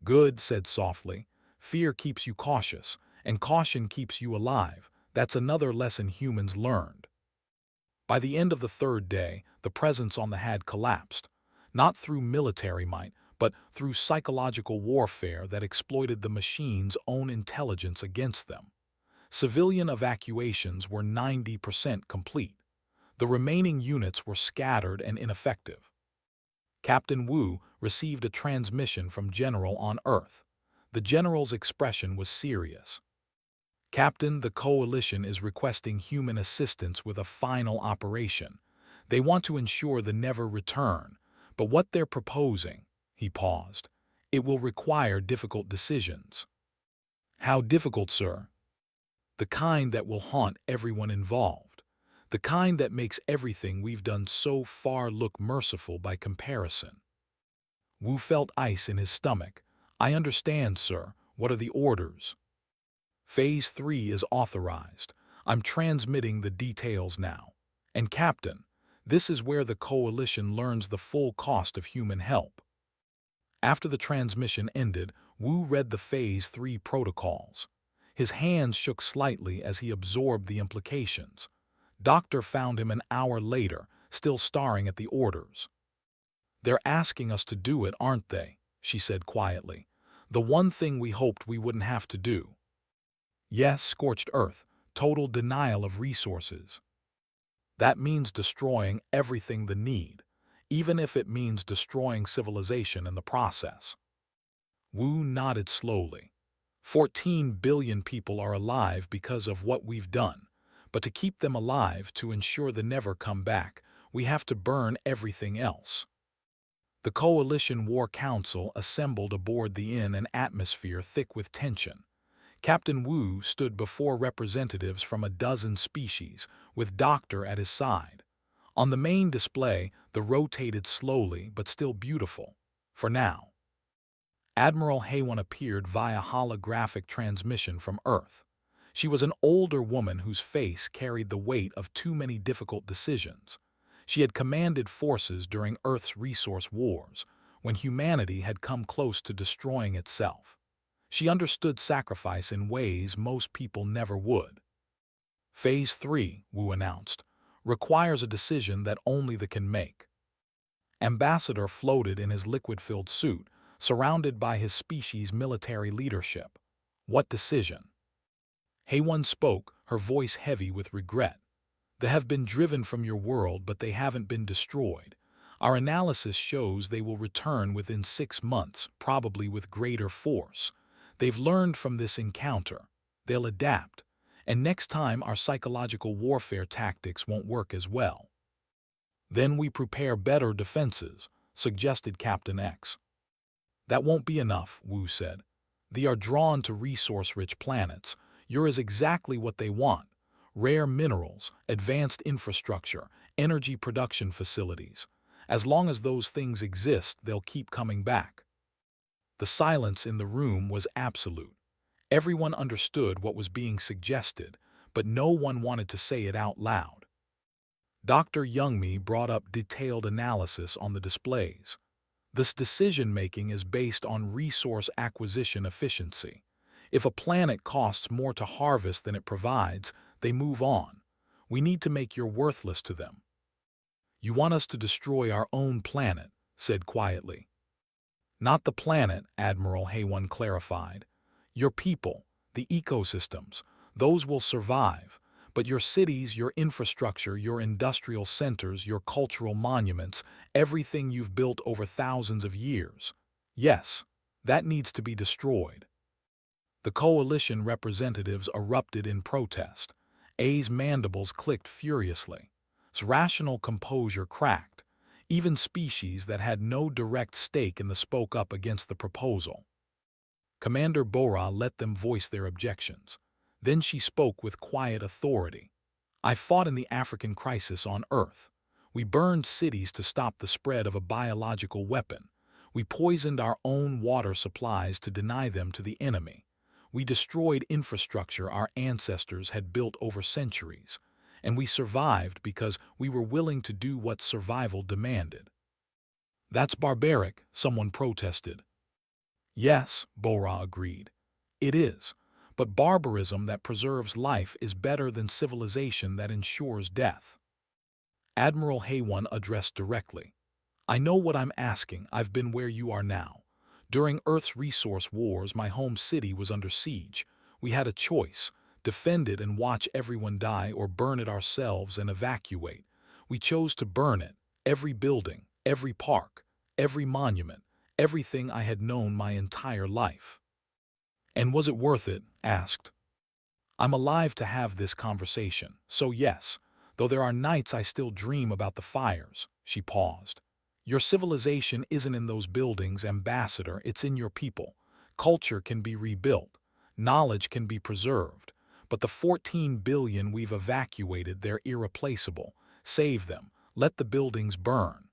Good, said softly. Fear keeps you cautious, and caution keeps you alive. That's another lesson humans learned. By the end of the third day, the presence on the had collapsed, not through military might, but through psychological warfare that exploited the machine's own intelligence against them. Civilian evacuations were 90% complete. The remaining units were scattered and ineffective. Captain Wu received a transmission from General on Earth. The General's expression was serious. Captain, the Coalition is requesting human assistance with a final operation. They want to ensure the never return, but what they're proposing, he paused, it will require difficult decisions. How difficult, sir? The kind that will haunt everyone involved. The kind that makes everything we've done so far look merciful by comparison. Wu felt ice in his stomach. I understand, sir. What are the orders? Phase 3 is authorized. I'm transmitting the details now. And Captain, this is where the Coalition learns the full cost of human help. After the transmission ended, Wu read the Phase 3 protocols. His hands shook slightly as he absorbed the implications. Doctor found him an hour later, still staring at the orders. They're asking us to do it, aren't they? She said quietly. The one thing we hoped we wouldn't have to do. Yes, scorched earth, total denial of resources. That means destroying everything the need, even if it means destroying civilization in the process. Wu nodded slowly. 14 billion people are alive because of what we've done, but to keep them alive, to ensure they never come back, we have to burn everything else. The Coalition War Council assembled aboard the inn, an atmosphere thick with tension. Captain Wu stood before representatives from a dozen species, with Doctor at his side. On the main display, the rotated slowly but still beautiful, for now. Admiral Haywan appeared via holographic transmission from Earth. She was an older woman whose face carried the weight of too many difficult decisions. She had commanded forces during Earth's resource wars, when humanity had come close to destroying itself. She understood sacrifice in ways most people never would. Phase 3, Wu announced, requires a decision that only they can make. Ambassador floated in his liquid-filled suit, surrounded by his species' military leadership. What decision? Haywan spoke, her voice heavy with regret. They have been driven from your world, but they haven't been destroyed. Our analysis shows they will return within 6 months, probably with greater force. They've learned from this encounter. They'll adapt. And next time our psychological warfare tactics won't work as well. Then we prepare better defenses, suggested Captain X. That won't be enough, Wu said. They are drawn to resource-rich planets. Yours is exactly what they want. Rare minerals, advanced infrastructure, energy production facilities. As long as those things exist, they'll keep coming back. The silence in the room was absolute. Everyone understood what was being suggested, but no one wanted to say it out loud. Dr. Youngmi brought up detailed analysis on the displays. This decision-making is based on resource acquisition efficiency. If a planet costs more to harvest than it provides, they move on. We need to make you worthless to them. You want us to destroy our own planet, said quietly. Not the planet, Admiral Haywan clarified. Your people, the ecosystems, those will survive. But your cities, your infrastructure, your industrial centers, your cultural monuments, everything you've built over thousands of years. Yes, that needs to be destroyed. The Coalition representatives erupted in protest. A's mandibles clicked furiously. His rational composure cracked. Even species that had no direct stake in the spoke up against the proposal. Commander Bora let them voice their objections. Then she spoke with quiet authority. I fought in the African crisis on Earth. We burned cities to stop the spread of a biological weapon. We poisoned our own water supplies to deny them to the enemy. We destroyed infrastructure our ancestors had built over centuries, and we survived because we were willing to do what survival demanded. That's barbaric, someone protested. Yes, Bora agreed. It is. But barbarism that preserves life is better than civilization that ensures death. Admiral Haywan addressed directly. I know what I'm asking. I've been where you are now. During Earth's resource wars, my home city was under siege. We had a choice: defend it and watch everyone die, or burn it ourselves and evacuate. We chose to burn it. Every building, every park, every monument, everything I had known my entire life. And was it worth it? Asked. I'm alive to have this conversation, so yes, though there are nights I still dream about the fires. She paused. Your civilization isn't in those buildings, Ambassador, it's in your people. Culture can be rebuilt. Knowledge can be preserved. But the 14 billion we've evacuated, they're irreplaceable. Save them. Let the buildings burn.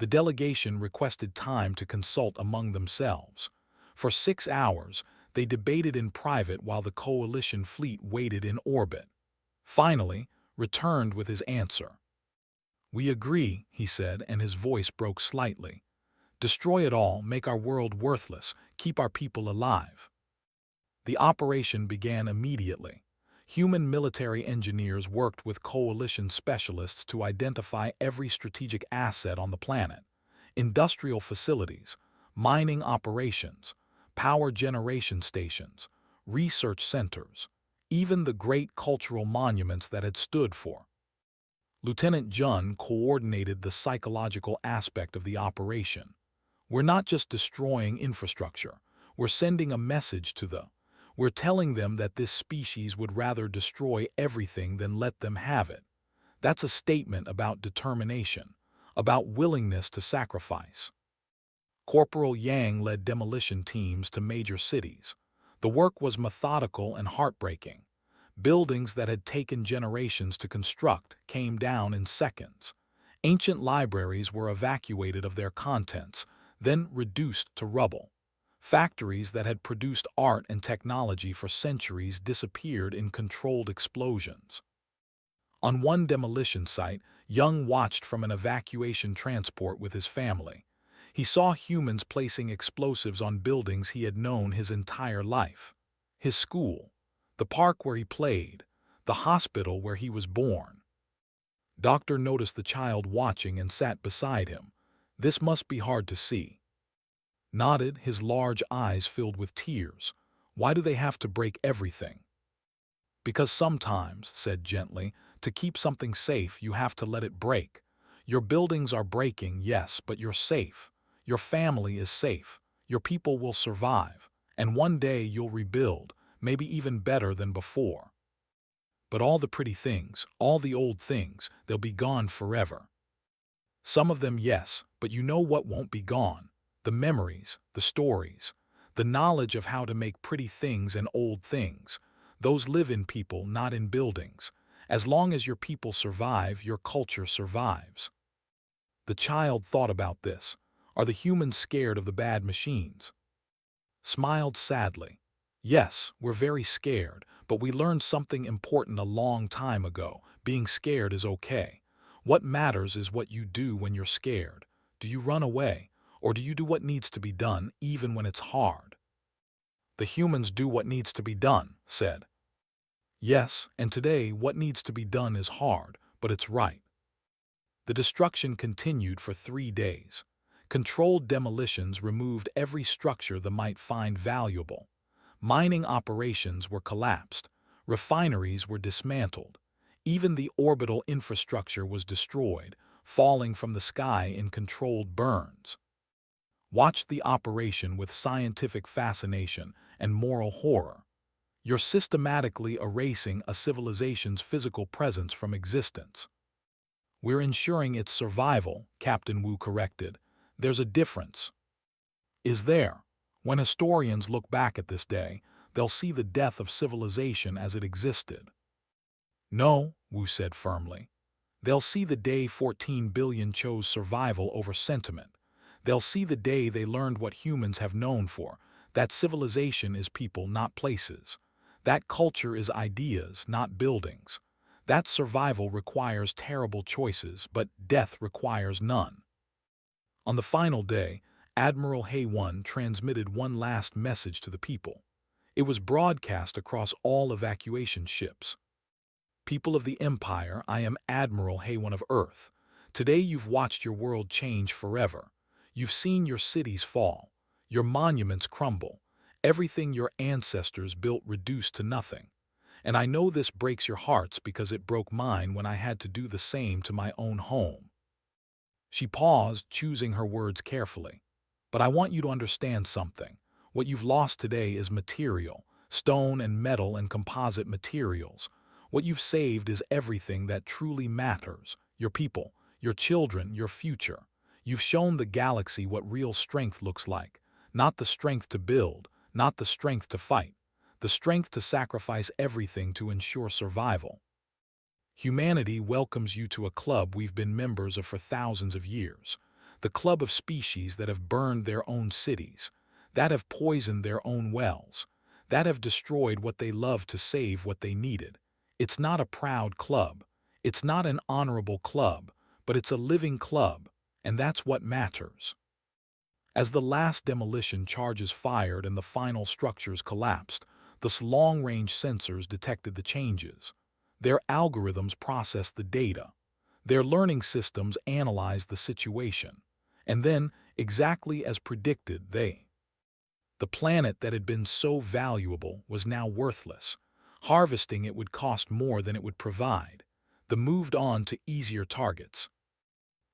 The delegation requested time to consult among themselves. For 6 hours, they debated in private while the coalition fleet waited in orbit. Finally, returned with his answer. We agree, he said, and his voice broke slightly. Destroy it all, make our world worthless, keep our people alive. The operation began immediately. Human military engineers worked with coalition specialists to identify every strategic asset on the planet. Industrial facilities, mining operations, power generation stations, research centers, even the great cultural monuments that had stood for. Lieutenant Jun coordinated the psychological aspect of the operation. We're not just destroying infrastructure, we're sending a message to we're telling them that this species would rather destroy everything than let them have it. That's a statement about determination, about willingness to sacrifice. Corporal Yang led demolition teams to major cities. The work was methodical and heartbreaking. Buildings that had taken generations to construct came down in seconds. Ancient libraries were evacuated of their contents, then reduced to rubble. Factories that had produced art and technology for centuries disappeared in controlled explosions. On one demolition site, Young watched from an evacuation transport with his family. He saw humans placing explosives on buildings he had known his entire life. His school, the park where he played, the hospital where he was born. Doctor noticed the child watching and sat beside him. This must be hard to see. Nodded, his large eyes filled with tears. Why do they have to break everything? Because sometimes, said gently, to keep something safe you have to let it break. Your buildings are breaking, yes, but you're safe. Your family is safe. Your people will survive. And one day you'll rebuild, maybe even better than before. But all the pretty things, all the old things, they'll be gone forever. Some of them, yes, but you know what won't be gone? The memories, the stories, the knowledge of how to make pretty things and old things. Those live in people, not in buildings. As long as your people survive, your culture survives. The child thought about this. Are the humans scared of the bad machines? Smiled sadly. Yes, we're very scared, but we learned something important a long time ago. Being scared is okay. What matters is what you do when you're scared. Do you run away, or do you do what needs to be done even when it's hard? The humans do what needs to be done, said. Yes, and today what needs to be done is hard, but it's right. The destruction continued for 3 days. Controlled demolitions removed every structure the might find valuable. Mining operations were collapsed. Refineries were dismantled. Even the orbital infrastructure was destroyed, falling from the sky in controlled burns. Watch the operation with scientific fascination and moral horror. You're systematically erasing a civilization's physical presence from existence. We're ensuring its survival, Captain Wu corrected. There's a difference. Is there? When historians look back at this day, they'll see the death of civilization as it existed. No, Wu said firmly. They'll see the day 14 billion chose survival over sentiment. They'll see the day they learned what humans have known for, That civilization is people, not places. That culture is ideas, not buildings. That survival requires terrible choices, but death requires none. On the final day, Admiral Hay-1 transmitted one last message to the people. It was broadcast across all evacuation ships. People of the Empire, I am Admiral Hay-1 of Earth. Today you've watched your world change forever. You've seen your cities fall, your monuments crumble, everything your ancestors built reduced to nothing. And I know this breaks your hearts because it broke mine when I had to do the same to my own home. She paused, choosing her words carefully. But I want you to understand something. What you've lost today is material, stone and metal and composite materials. What you've saved is everything that truly matters, your people, your children, your future. You've shown the galaxy what real strength looks like, not the strength to build, not the strength to fight, the strength to sacrifice everything to ensure survival. Humanity welcomes you to a club we've been members of for thousands of years, the club of species that have burned their own cities, that have poisoned their own wells, that have destroyed what they loved to save what they needed. It's not a proud club, it's not an honorable club, but it's a living club, and that's what matters. As the last demolition charges fired and the final structures collapsed, the long-range sensors detected the changes. Their algorithms processed the data. Their learning systems analyzed the situation. And then, exactly as predicted, the planet that had been so valuable was now worthless. Harvesting it would cost more than it would provide. They moved on to easier targets.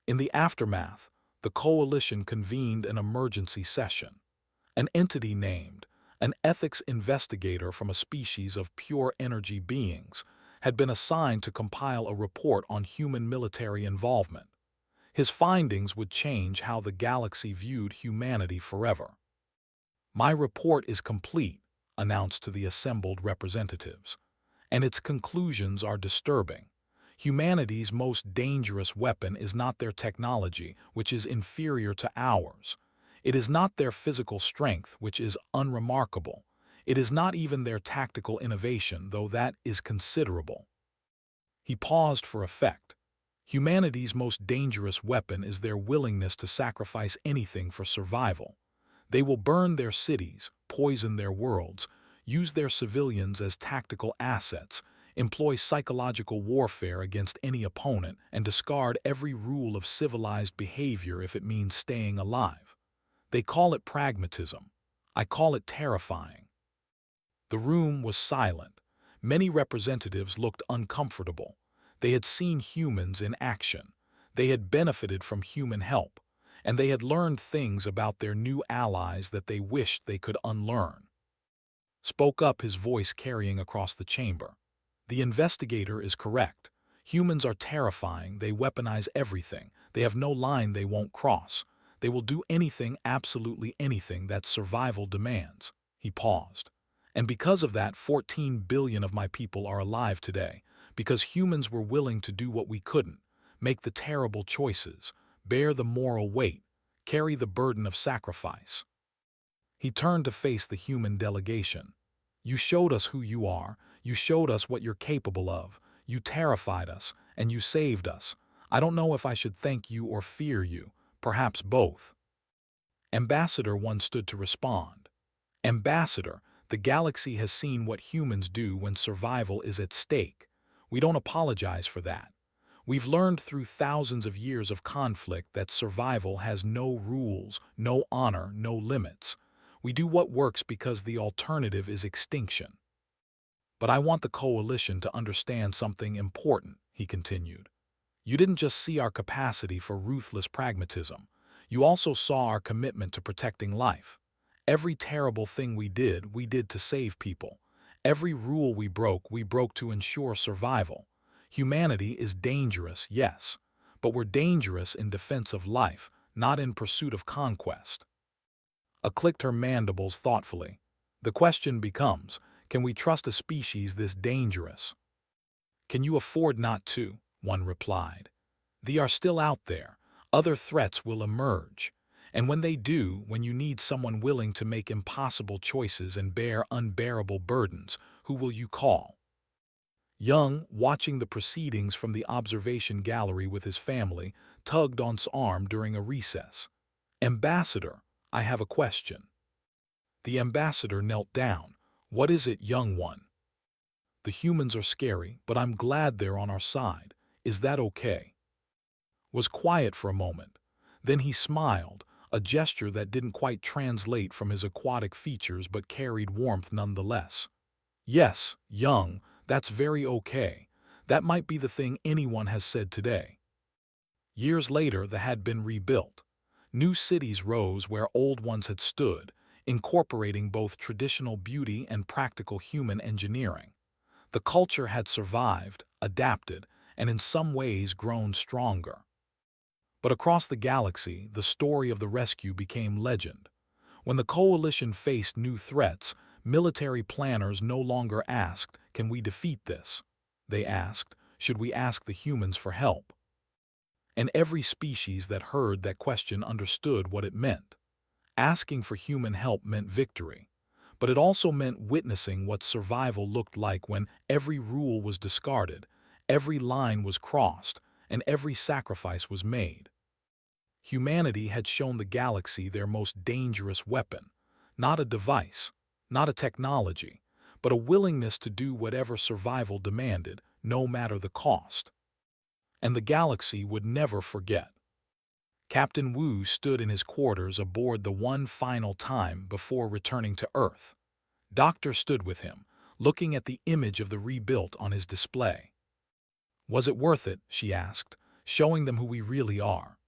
In the aftermath, the coalition convened an emergency session. An entity named, an ethics investigator from a species of pure energy beings, had been assigned to compile a report on human military involvement. His findings would change how the galaxy viewed humanity forever. My report is complete, announced to the assembled representatives, and its conclusions are disturbing. Humanity's most dangerous weapon is not their technology, which is inferior to ours. It is not their physical strength, which is unremarkable. It is not even their tactical innovation, though that is considerable. He paused for effect. Humanity's most dangerous weapon is their willingness to sacrifice anything for survival. They will burn their cities, poison their worlds, use their civilians as tactical assets, employ psychological warfare against any opponent, and discard every rule of civilized behavior if it means staying alive. They call it pragmatism. I call it terrifying. The room was silent. Many representatives looked uncomfortable. They had seen humans in action. They had benefited from human help, and they had learned things about their new allies that they wished they could unlearn. Spoke up, his voice carrying across the chamber. The investigator is correct. Humans are terrifying. They weaponize everything. They have no line they won't cross. They will do anything, absolutely anything, that survival demands. He paused. And because of that, 14 billion of my people are alive today, because humans were willing to do what we couldn't, make the terrible choices, bear the moral weight, carry the burden of sacrifice. He turned to face the human delegation. You showed us who you are, you showed us what you're capable of, you terrified us, and you saved us. I don't know if I should thank you or fear you, perhaps both. Ambassador 1 stood to respond. Ambassador, the galaxy has seen what humans do when survival is at stake. We don't apologize for that. We've learned through thousands of years of conflict that survival has no rules, no honor, no limits. We do what works because the alternative is extinction. But I want the coalition to understand something important, he continued. You didn't just see our capacity for ruthless pragmatism. You also saw our commitment to protecting life. Every terrible thing we did to save people. Every rule we broke to ensure survival. Humanity is dangerous, yes, but we're dangerous in defense of life, not in pursuit of conquest. Clicked her mandibles thoughtfully. The question becomes, can we trust a species this dangerous? Can you afford not to? One replied. They are still out there. Other threats will emerge. And when they do, when you need someone willing to make impossible choices and bear unbearable burdens, who will you call? Young, watching the proceedings from the observation gallery with his family, tugged on his arm during a recess. "Ambassador, I have a question." The ambassador knelt down. "What is it, young one?" "The humans are scary, but I'm glad they're on our side. Is that okay?" Was quiet for a moment. Then he smiled, a gesture that didn't quite translate from his aquatic features but carried warmth nonetheless. "Yes, young, that's very okay. That might be the thing anyone has said today." Years later, the had been rebuilt. New cities rose where old ones had stood, incorporating both traditional beauty and practical human engineering. The culture had survived, adapted, and in some ways grown stronger. But across the galaxy, the story of the rescue became legend. When the coalition faced new threats, military planners no longer asked, "Can we defeat this?" They asked, "Should we ask the humans for help?" And every species that heard that question understood what it meant. Asking for human help meant victory, but it also meant witnessing what survival looked like when every rule was discarded, every line was crossed, and every sacrifice was made. Humanity had shown the galaxy their most dangerous weapon, not a device, not a technology, but a willingness to do whatever survival demanded, no matter the cost. And the galaxy would never forget. Captain Wu stood in his quarters aboard the one final time before returning to Earth. Doctor stood with him, looking at the image of the rebuilt on his display. "Was it worth it?" she asked, "showing them who we really are?"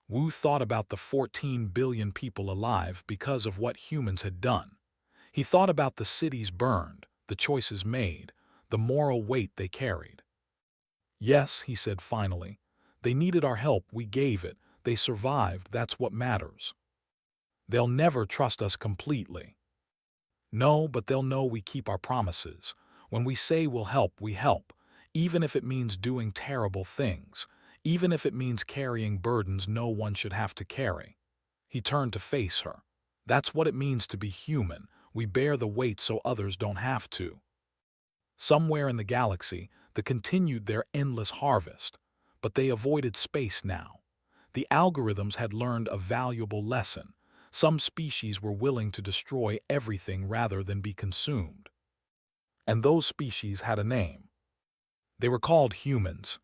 Wu thought about the 14 billion people alive because of what humans had done. He thought about the cities burned, the choices made, the moral weight they carried. "Yes," he said finally, "they needed our help, we gave it, they survived, that's what matters. They'll never trust us completely. No, but they'll know we keep our promises. When we say we'll help, we help, even if it means doing terrible things, even if it means carrying burdens no one should have to carry." He turned to face her. "That's what it means to be human. We bear the weight so others don't have to." Somewhere in the galaxy, they continued their endless harvest, but they avoided space now. The algorithms had learned a valuable lesson. Some species were willing to destroy everything rather than be consumed. And those species had a name. They were called humans.